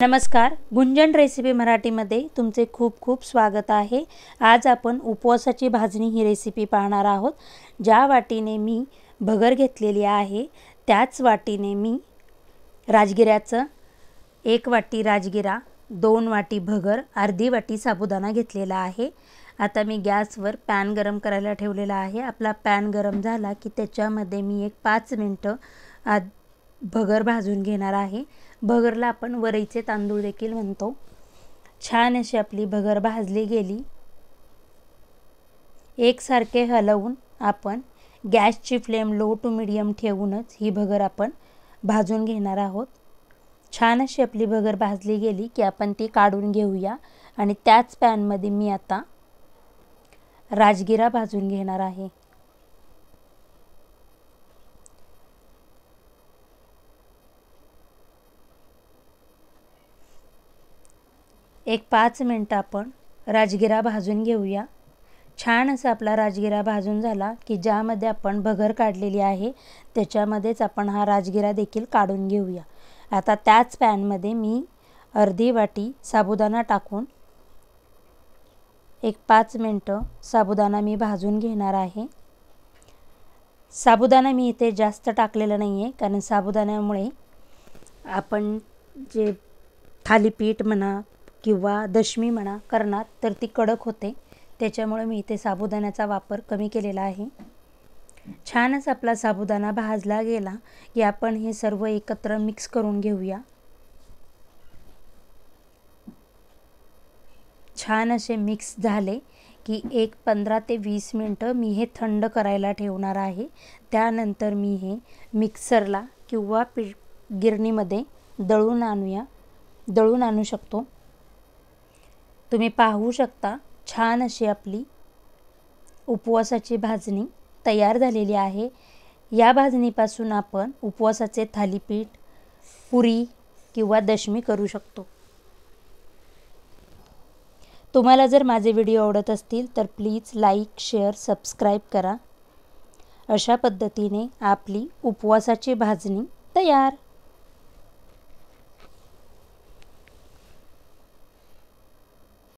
नमस्कार, गुंजन रेसिपी मराठीमध्ये तुमचे खूप खूप स्वागत आहे। आज आपण उपवासाची भाजणी ही रेसिपी पाहणार आहोत। ज्या वाटीने मी भगर घेतलेली आहे त्याच वाटीने मी राजगिऱ्याचं 1 वाटी राजगिरा, 2 वाटी भगर, अर्धी वाटी साबुदाणा घेतलेला आहे। आता मी गॅसवर पॅन गरम करायला ठेवलेला आहे। आपला पॅन गरम झाला की त्याच्यामध्ये मी 5 मिनिटं भगर भाजून घेणार आहे। भगरला आपण वरईचे तांदूळ देखील म्हणतो। छान अशी आपली भगर भाजली गेली। एकसारखे हलवून आपण गॅसची फ्लेम लो टू मीडियम ठेवूनच ही भगर आपण भाजून घेणार आहोत। छान अशी आपली भगर भाजली गेली की आपण ती काढून घेऊया आणि त्याच पॅन मध्ये मी आता राजगिरा भाजून घेणार आहे। 5 मिनिट आपण राजगिरा भाजून घेऊया। छान असा आपला राजगिरा भाजून झाला की ज्यामध्ये आपण भगर काढलेली आहे त्याच्यामध्येच आपण हा राजगिरा देखील काढून घेऊया। आता त्याच पॅन मध्ये मी अर्धी वाटी साबुदाणा टाकून 5 मिनिट साबुदाणा मी भाजून घेणार आहे। साबुदाणा मी इथे जास्त टाकलेला नाहीये कारण साबुदाण्यामुळे आपण जे थालीपीठ म्हणा किंवा दशमी म्हणा करणार तर ती कडक होते, त्याच्यामुळे मी इथे साबुदाण्याचा वापर कमी केलेला आहे। छानच आपला साबुदाणा भाजला गेला की आपण हे सर्व एकत्र मिक्स करून घेऊया। छान असे मिक्स झाले की 15 ते 20 मिनिट मी हे थंड करायला ठेवणार आहे। त्यानंतर मी हे मिक्सरला किंवा गिरणीमध्ये दळून आणू शकतो। तुम्ही पाहू शकता छान अशी आपली उपवासाची भाजणी तयार झालेली आहे। या भाजणीपासून आपण उपवासाचे थालीपीठ, पुरी किंवा दशमी करू शकतो। तुम्हाला जर माझे व्हिडिओ आवडत असतील तर प्लीज लाईक, शेअर, सबस्क्राइब करा। अशा पद्धतीने आपली उपवासाची भाजणी तयार।